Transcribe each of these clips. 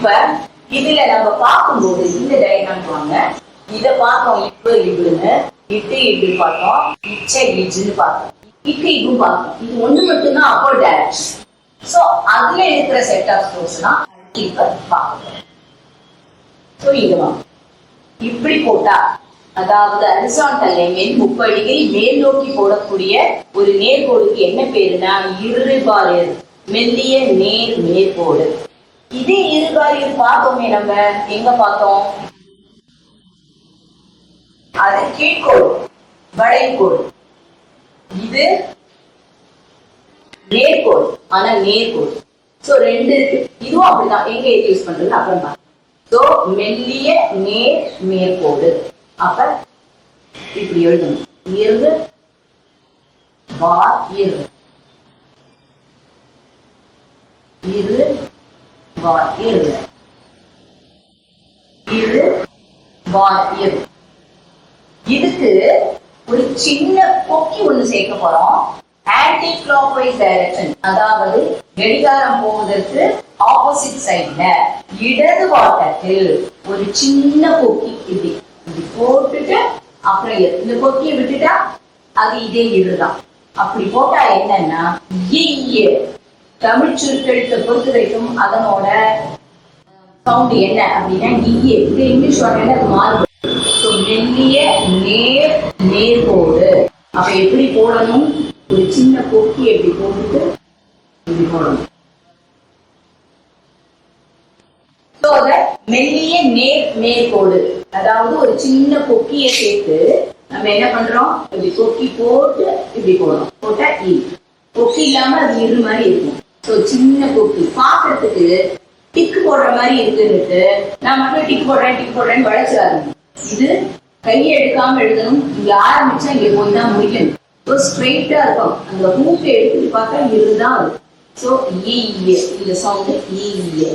இப்ப இதுல நம்ம பார்க்கும்போது இந்த டயக்ராம் வாங்க, இத பார்த்தோம் இப்ப இவ்வுன்னு, இட்டு இட்டு பார்த்தோம், இச்ச இச்சுன்னு பார்த்தோம், இக்கு இதுவும் பார்த்தோம். இது ஒண்ணு மட்டும்தான் அப்பர் டைரக்ஷன். சோ அதுல இருக்கிற செட் ஆஃப் ஸ்ட்ரோக்ஸ் தான் இப்ப பார்க்கணும். சோ இது வாங்க, இப்படி போட்டா அதாவது ஹரிசாண்டல் லைன் 30 டிகிரி மேல் நோக்கி போடக்கூடிய ஒரு நேர்கோடுக்கு என்ன பேருனா இருபாரியர், மெல்லிய நேர் நேர்கோடு. இதே இருபாரியர் பார்த்தோமே நம்ம எங்க பார்த்தோம், அது கீழ்கோடு வளைகோடு. இது நேர்கோடு, ஆனா நேர்கோடு. சோ ரெண்டு இருக்கு, இதுவும் அப்படிதான். எங்க யூஸ் பண்றது அப்புறம் பாருங்க. சோ மெல்லிய நேர் நேர்கோடு. அப்ப இப்படி எழுதணும், இரு பார் இரு, இரு பார் இரு, இரு பார் இரு. இதுக்கு ஒரு சின்ன கொக்கி ஒண்ணு சேர்க்க போறோம். ஆன்டி கிளாக்வைஸ் டைரக்ஷன், அதாவது கடிகாரம் போவதற்கு ஆப்போசிட் சைட்ல இடது வாட்டத்தில் ஒரு சின்ன கொக்கி இப்படி இப்படி போட்டுட்டு அப்புறம் இந்த கொக்கியை விட்டுட்டா அது இதே இருதான். அப்படி போட்டா என்னன்னா தமிழ் சுருக்கெழுத்தை பொறுத்த வரைக்கும் அதனோட சவுண்ட் என்ன அப்படின்னா ஈயே. இது இங்கிலீஷ் வார்த்தையில அது மாறுபடும். மெல்லிய நேர் நேர்கோடு. அப்ப எப்படி போடணும், ஒரு சின்ன கொக்கி எப்படி போட்டுட்டு இப்படி போடணும். மெல்லிய நேர் நேர்கோடு, அதாவது ஒரு சின்ன கொக்கியை சேர்த்து நம்ம என்ன பண்றோம், இப்படி கொக்கி போட்டு இப்படி போடுறோம். போட்டா கொக்கி இல்லாம அது இரு மாதிரி இருக்கும். சோ சின்ன கொக்கி பாக்குறதுக்கு டிக்கு போடுற மாதிரி இருக்குன்னுட்டு நான் மட்டும் டிக் போடுறேன்னு வளைச்சாரு. இது கையை எடுக்காம எழுதணும். இங்க ஆரம்பிச்சா இங்க போய் தான் முடிக்கணும். ஸ்ட்ரெயிட்டா இருக்கும். அந்த மூக்கை எடுத்துட்டு பார்த்தா இருதான் இருக்கும். சோ இந்த சவுண்ட் இது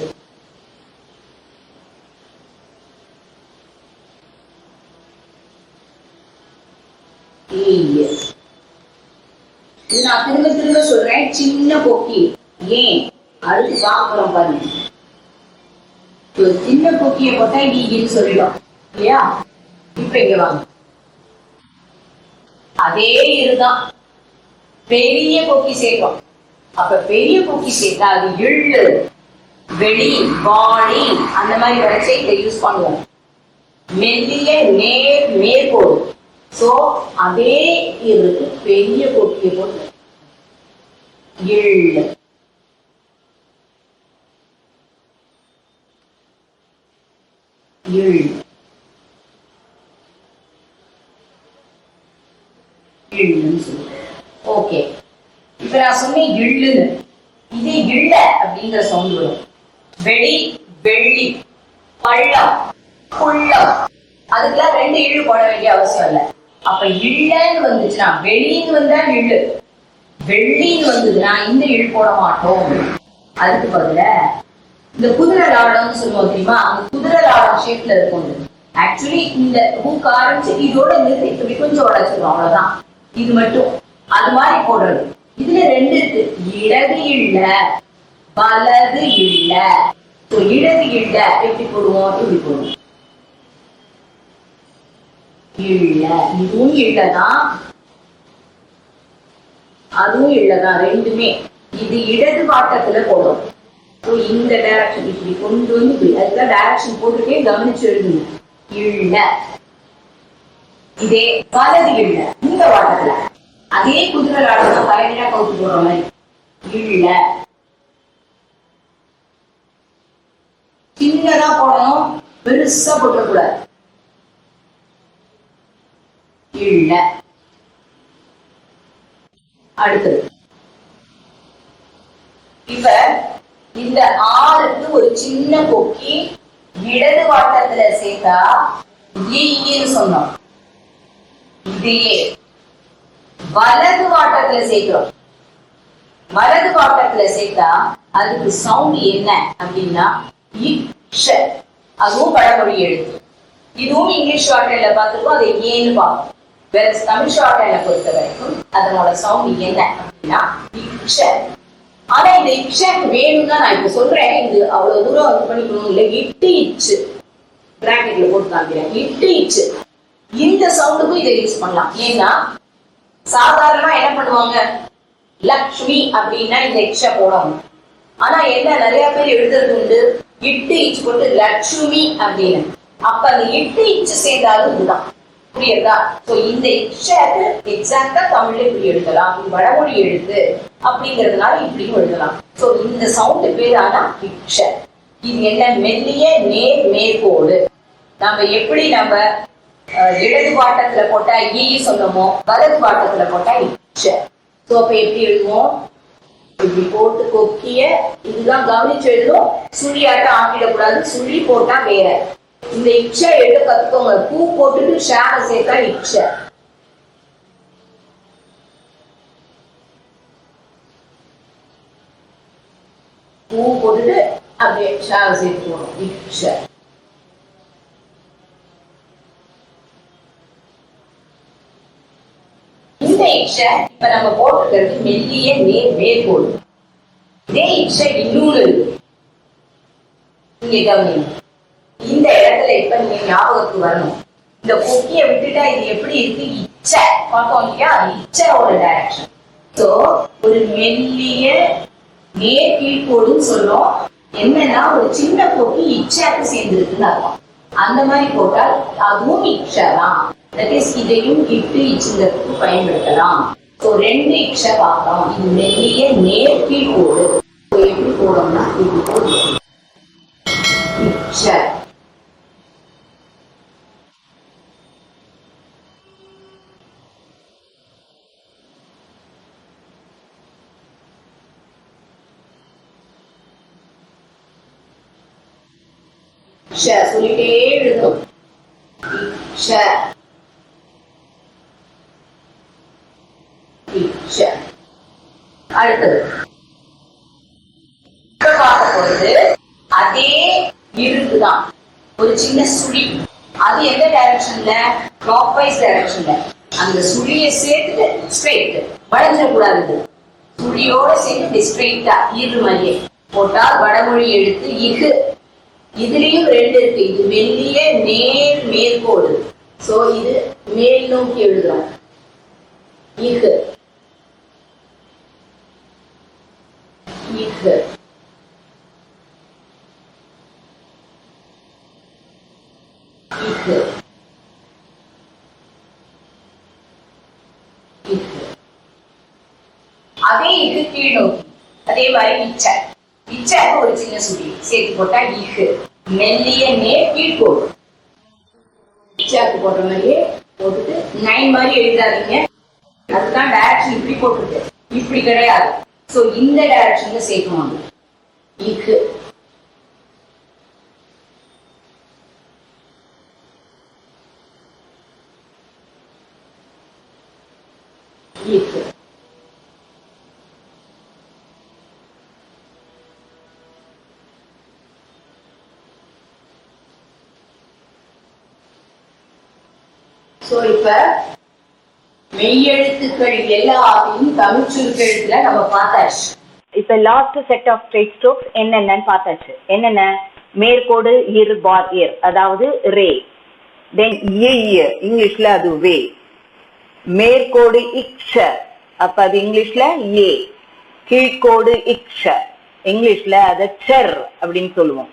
நான் திரும்ப திரும்ப சொல்றேன், சின்ன கொக்கி. ஏன் அடுத்து பார்க்கிறோம் பாருங்க. சின்ன கொக்கியை போட்டா ஈன்னு சொல்லிடும் இல்லையா. இப்ப இங்க வாங்க, அதே இருதான் பெரிய கொக்கி சேர்க்கும். அப்ப பெரிய கொக்கி சேர்த்தா அது இழு வெளி வாடி அந்த மாதிரி வரைச்சே இதை யூஸ் பண்ணுவோம். மெல்லிய நேர் நேர்கோடு. சோ அதே இருக்கு, பெரிய கொக்கியை போட்டு இழு இழு இழுன்னு சொல்லுவேன். ஓகே, இப்ப நான் சொன்னேன் இழுன்னு. இது இள்ள அப்படிங்கிற சவுண்ட் வரும். வெளி வெள்ளி பள்ளம் புள்ளம், அதுக்கெல்லாம் ரெண்டு இழு போட வேண்டிய அவசியம் இல்லை. அப்ப இல்லன்னு வந்துச்சுன்னா, வெளின்னு வந்தா இழு, வெள்ளின்னு வந்ததுன்னா இந்த இழு போட மாட்டோம். அதுக்கு பதில இந்த குதிரை லாடம்னு சொல்லுவோம் தெரியுமா, அந்த குதிரை லாடம் ஷேப்ல இருக்கும். ஆக்சுவலி இந்த ஹூக் ஆரம்பிச்சு இதோட நிறுத்தி இப்படி கொஞ்சம் உடைச்சிடும், அவ்வளவுதான். இது மட்டும் அது மாதிரி போடுறது. இதுல ரெண்டு இருக்கு, இடது இல்ல வலது இல்ல. இடது இல்ல எப்படி போடுவோம், இப்படி போடுவோம். இல்ல, இதுவும் இல்லதான் அதுவும் இல்லதான், ரெண்டுமே. இது இடது வாட்டத்துல போடும். இந்த டைரக்ஷன் இப்படி கொண்டு வந்து இப்படி, அதுதான் டைரக்ஷன் போட்டுட்டே கவனிச்சு எழுதுங்க. இல்ல, இதே வலது இல்ல இந்த வாட்டத்துல, அதே குதிரை ஆடுறோம் தலைமையா கவுத்து போடுற மாதிரி. இல்ல சின்னதா போடணும், பெருசா போட்டக்கூடாது. இல்ல. அடுத்தது இப்ப இந்த ஆறுக்கு ஒரு சின்ன கொக்கி இடது வாட்டத்துல சேர்த்தா ஈன்னு சொன்னோம். இதையே வலது வாட்டத்துல சேர்க்கிறோம். வலது வாட்டத்துல சேர்த்தா அதுக்கு சவுண்ட் என்ன அப்படின்னா இக்ஷ. அதுவும் பழமொழி எழுத்து. இதுவும் இங்கிலீஷ் ஷார்ட்ஹேண்ட்ல பார்த்துருக்கோம், அதை ஏன்னு பார்ப்போம். வேற தமிழ் ஷார்ட்ஹேண்ட்ல பொறுத்த வரைக்கும் அதனோட சவுண்ட் என்ன அப்படின்னா இக்ஷ. ஆனா இந்த இக்ஷாக்கு வேணும்னா நான் இப்ப சொல்றேன், இது அவ்வளவு தூரம் வந்து பண்ணிக்கணும் இல்ல. இட்டு இச்சு பிராக்கெட்ல போட்டு காமிக்கிறேன். இட்டு இச்சு இந்த சவுண்டுக்கும் இதை யூஸ் பண்ணலாம். ஏன்னா சாதாரணமா என்ன பண்ணுவாங்க, லக்ஷ்மி அப்படின்னா இந்த இக்ஷா போடணும். ஆனா என்ன நிறைய பேர் எழுதுறது உண்டு, இட்டு இச்சு போட்டு லட்சுமி அப்படின்னு. அப்ப அந்த இட்டு இச்சு சேர்ந்தாலும் இதுதான். புரியுதா? சோ இந்த இக்ஷாக்கு எக்ஸாக்டா தமிழ்ல இப்படி எழுதலாம், வடமொழி எழுத்து அப்படிங்கிறதுனால இப்படியும் எழுதலாம். சோ இந்த சவுண்ட் பேரானா இக்ஷ. இது என்ன, மெல்லிய நேர் மேற்கோடு. நம்ம எப்படி நம்ம இடது பாட்டத்துல போட்டா ஈ சொன்னோமோ, வலது பாட்டத்துல போட்டா இக்ஷ. சோ அப்ப எப்படி எழுதுவோம், இப்படி போட்டு கொக்கிய இதுதான் கவனிச்சு எழுதும். சுழியாட்டம் ஆக்கிடக்கூடாது, சுழி போட்டா வேற. இந்த இக்ஷா எழுத கத்துக்கோங்க. பூ போட்டுட்டு ஷார சேர்த்தா இக்ஷா. பூ போட்டுட்டு அப்படியே ஷார சேர்த்துக்கணும், இக்ஷா. இந்த இக்ஷா இப்ப நம்ம போட்டுக்கிறது மெல்லிய நேர் மேற்கோள். இதே இக்ஷா இன்னொன்னு இங்க கவனிங்க. இந்த இடத்துல இப்ப நீங்க ஞாபகத்துக்கு வரணும், இந்த கொக்கிய விட்டுட்டா இது எப்படி இருக்கு, இச்ச பார்த்தோம் இல்லையா, இச்சோட டைரக்ஷன். சோ ஒரு மெல்லிய நேர் கீழ்கோடுன்னு சொல்றோம். என்னன்னா ஒரு சின்ன கொக்கி இச்சாக்கு சேர்ந்துருக்குன்னு அர்த்தம். அந்த மாதிரி போட்டால் அதுவும் இக்ஷா தான். தட் இஸ் இதையும் இட்டு இச்சுங்கிறதுக்கு பயன்படுத்தலாம். சோ ரெண்டு இக்ஷா பார்த்தோம். இது மெல்லிய நேர் கீழ்கோடு. எப்படி போடணும்னா இது போடு இக்ஷா. சொல்லிட்டே எழுதும். அடுத்தது பார்க்க போறது அதே இருக்குதான், ஒரு சின்ன சுழி. அது எந்த டைரக்ஷன்ல, கிளாக் வைஸ் டைரக்ஷன்ல. அந்த சுழியை சேர்த்துட்டு ஸ்ட்ரெயிட் வளைஞ்சிடக்கூடாது. சுழியோட சேர்த்து ஸ்ட்ரெயிட்டா இரு மாதிரியே போட்டால் வடமொழி எழுத்து இகு. இதுலயும் ரெண்டு இருக்கு. இது மெல்லிய நேர் மேற்கோடு. சோ இது மேல் நோக்கி எழுதுறோம், இகு இகு. இகு இகு. அதே இகு கீழ் நோக்கி. அதே மாதிரி இச்ச இச்சாக்கு ஒரு சின்ன சுழி சேர்த்து போட்டா இகு. மெல்லிய நேர் கீழ்கோடு. இச்சாக்கு போடுற மாதிரியே போட்டுட்டு 9 மாதிரி எழுதாதீங்க. அதுதான் டைரக்ஷன் இப்படி போட்டுருக்கு, இப்படி கிடையாது. சோ இந்த டைரக்ஷன்ல சேர்க்கணும். இகு இகு. சோ இப்ப மெய்யெழுத்துக்கள் எல்லாத்தையும் தமிழ் சுருக்கெழுத்துல நம்ம பார்த்தாச்சு. இப்ப last set of straight strokes என்னென்னு பார்த்தாச்சு. என்னென்ன, மேற்கோடு இர் பார் இர், அதாவது ரே. தென் இங்கிலீஷ்ல அது வே. மேற்கோடு இக்ஷ, அப்ப அது இங்கிலீஷ்ல ஏ. கீழ்கோடு இக்ஷ, இங்கிலீஷ்ல அத செர் அப்படின்னு சொல்லுவோம்.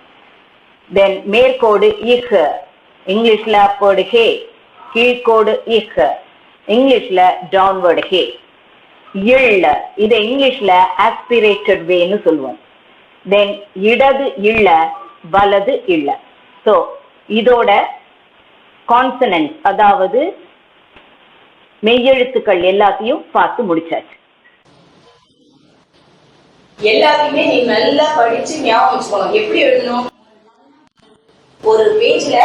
தென் மேற்கோடு இஹ், இங்கிலீஷ்ல அப்போடு ஹே. கீழ்கோடு இஹ், இங்கிலீஷ்ல டவுன்வர்டு ஹே. இள்ள, இதை இங்கிலீஷ்ல ஆஸ்பிரேட்டட் வேன்னு சொல்லுவோம். தென் இடது இள்ள, வலது இல்ல. சோ இதோட கான்சனன்ட், அதாவது மெய்யெழுத்துக்கள் எல்லாத்தையும் பார்த்து முடிச்சாச்சு. எல்லாத்தையுமே நீ நல்லா படிச்சு ஞாபகம் வச்சுக்கணும். எப்படி எழுதணும், ஒரு பேஜ்ல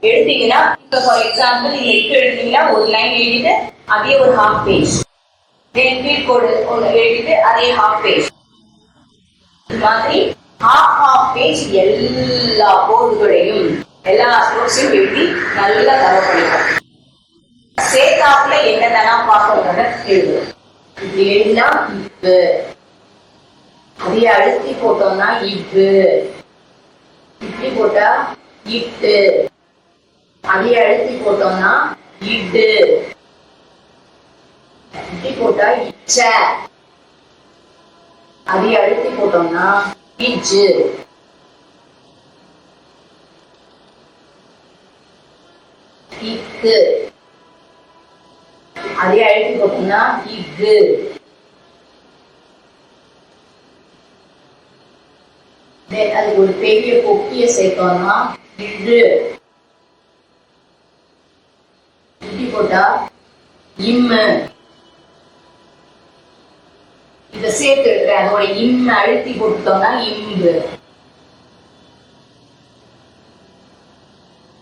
எழுதிங்கன்னா, இப்ப ஃபார் எக்ஸாம்பிள் இந்த இக்கு எழுதிங்கன்னா ஒரு லைன் எழுதிட்டு அதே ஒரு ஹாஃப் பேஜ், தென் கீழ்கோடு ஒன்று எழுதிட்டு அதே ஹாஃப் பேஜ். இது மாதிரி ஹாஃப் பேஜ் எல்லா கோடுகளையும் எல்லா ஸ்ட்ரோக்ஸையும் எழுதி நல்லா கவர் பண்ணிக்கலாம். சேர்த்தாப்புல என்னென்னலாம் பார்க்கணுங்கிறத எழுதும். இப்படி எழுதினா அதையே அழுத்தி போட்டோம்னா இவ்வு. இப்படி போட்டா இட்டு. அதையே அழுத்தி போட்டோம்னா இடு. இப்படி போட்டா இச்ச. அதையே அழுத்தி போட்டோம்னா இஜ்ஜு. இக்கு. அதையே அழுத்தி போட்டோம்னா இக்கு. அதுக்கு ஒரு பெரிய கொக்கிய சேர்த்தோம்னா இடு. இப்படி போட்டா இம்மு. இத சேர்த்து எடுக்கிறேன். அதோட இம்ம அழுத்தி போட்டுட்டோம்னா இம்பு.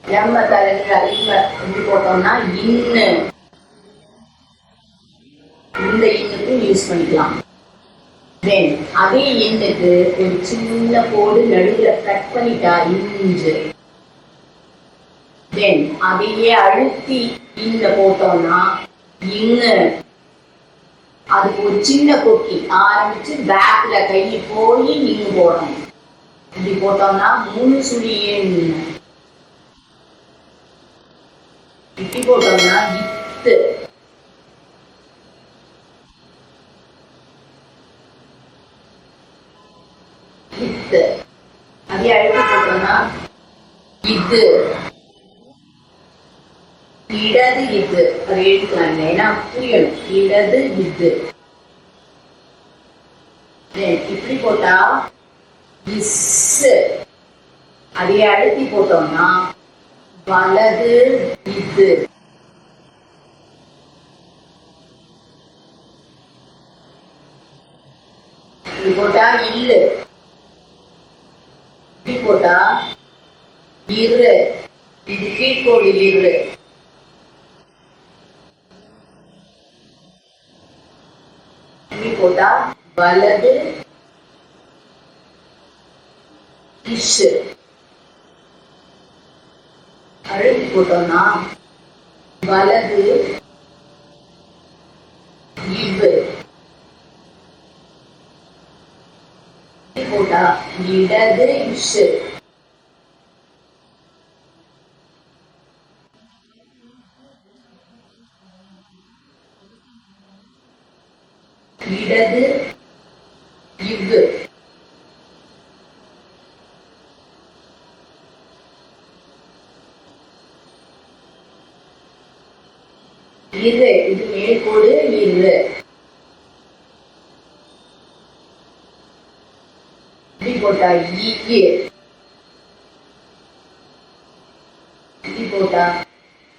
எம்ம தலையில இம்ம இப்படி போட்டோம்னா இன்னு. இந்த இன்னுக்கு யூஸ் பண்ணிக்கலாம். அதே எண்ணுக்கு ஒரு சின்ன கோடு நடுவுல கட் பண்ணிட்டா இஞ்சு. அதையே அழுத்தி இன்ன போட்டோம்னா இங்கு. அதுக்கு ஒரு சின்ன கொக்கி ஆரம்பிச்சு பேக்ல கை போய் நீங்க போடணும். இப்படி போட்டோம்னா முழு சுழியே நின்று. இப்படி போட்டோம்னா இத்து. இத்து. அதே அழுத்தி போட்டோம்னா இது. இடது இது. அது எழுதிக்கலாம் ஏன்னா புரியணும். இடது இது. இப்படி போட்டா இஸ். அதையே அழுத்தி போட்டோம்னா வலது இது. இப்படி போட்டா இல்லு. இப்படி போட்டா இரு. இது கீழ்கோடு இரு. இப்படி போட்டா வலது இஷ். அழுத்தி போட்டோம்னா வலது இவ்வு. போட்டா இடது இஷ். இடது இவ்வு. இரு. இது மேற்கோடு இரு. இப்படி போட்டா ஈ. இப்படி போட்டா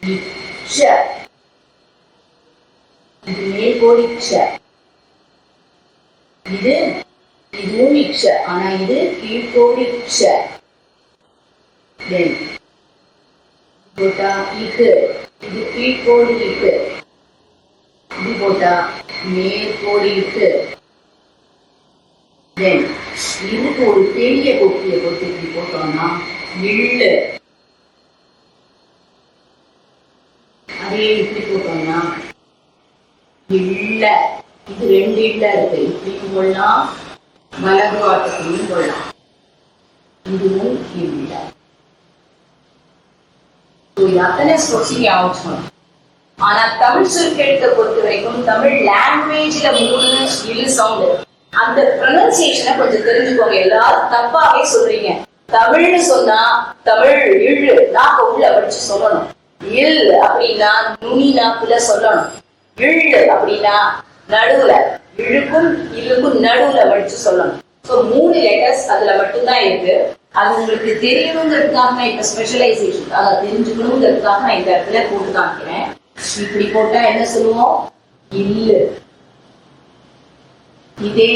இச்ச. இது மேற்கோடு இச்ச. இது இதுவும் இச்ச. ஆனா இது கீழ்கோடு இச்ச. போட்டா இக்கு. இது கீழ்கோடு இக்கு. இது போட்டா மேற்கோடு இக்கு. இதுக்கு ஒரு பெரிய கொக்கிய போட்டு இப்படி போட்டோம்னா இல்லு. அதே இப்படி போட்டோம்னா இல்ல. இது ரெண்டு இல்ல இருக்கு. இப்படியும் கொள்ளலாம், வலது வாட்டத்தையும் கொள்ளலாம். இதுவும் இல்ல. அத்தனை ஸ்டோக்ஸையும் ஞாபகம். ஆனா தமிழ் சுருக்கெழுத்தை பொறுத்த வரைக்கும் தமிழ் லாங்குவேஜ்ல 3 இழு சவுண்டு. அந்த ப்ரொனன்சியேஷனை கொஞ்சம் தெரிஞ்சுக்கோங்க. எல்லாரும் தப்பாவே சொல்றீங்க. தமிழ்னு சொன்னா தமிழ் இழு நாக்க உள்ள வச்சு சொல்லணும். இல் அப்படின்னா நுனி நாக்குல சொல்லணும். இழு அப்படின்னா நடுவுல, இழுக்கும் இழுக்கும் நடுவுல வச்சு சொல்லணும். ஸோ 3 லெட்டர்ஸ் அதுல மட்டும்தான் இருக்கு. அது உங்களுக்கு தெரியணுங்கிறதுக்காக நான் இப்ப ஸ்பெஷலைசேஷன் அதை தெரிஞ்சுக்கணுங்கிறதுக்காக நான் இந்த இடத்துல போட்டு காமிக்கிறேன். இப்படி போட்டா என்ன சொல்லுவோம்? இல்லு. இதே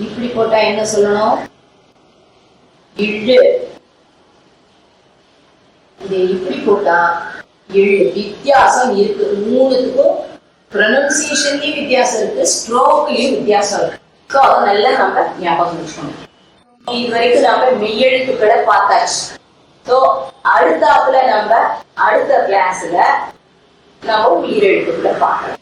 இப்படி போட்டா என்ன சொல்லணும்? இழு. இதே இப்படி போட்டா இழு. வித்தியாசம் இருக்கு. 3த்துக்கும் ப்ரொனன்சியேஷன்லயும் வித்தியாசம் இருக்கு, ஸ்ட்ரோக்லயும் வித்தியாசம் இருக்கு. ஸோ அதை நல்லா நம்ம ஞாபகம் வச்சுக்கணும். இது வரைக்கும் நாம மெய்யெழுத்துக்களை பார்த்தாச்சு. ஸோ அடுத்தாப்புல நம்ம அடுத்த கிளாஸ்ல நம்ம உயிரெழுத்துக்களை பார்க்கலாம்.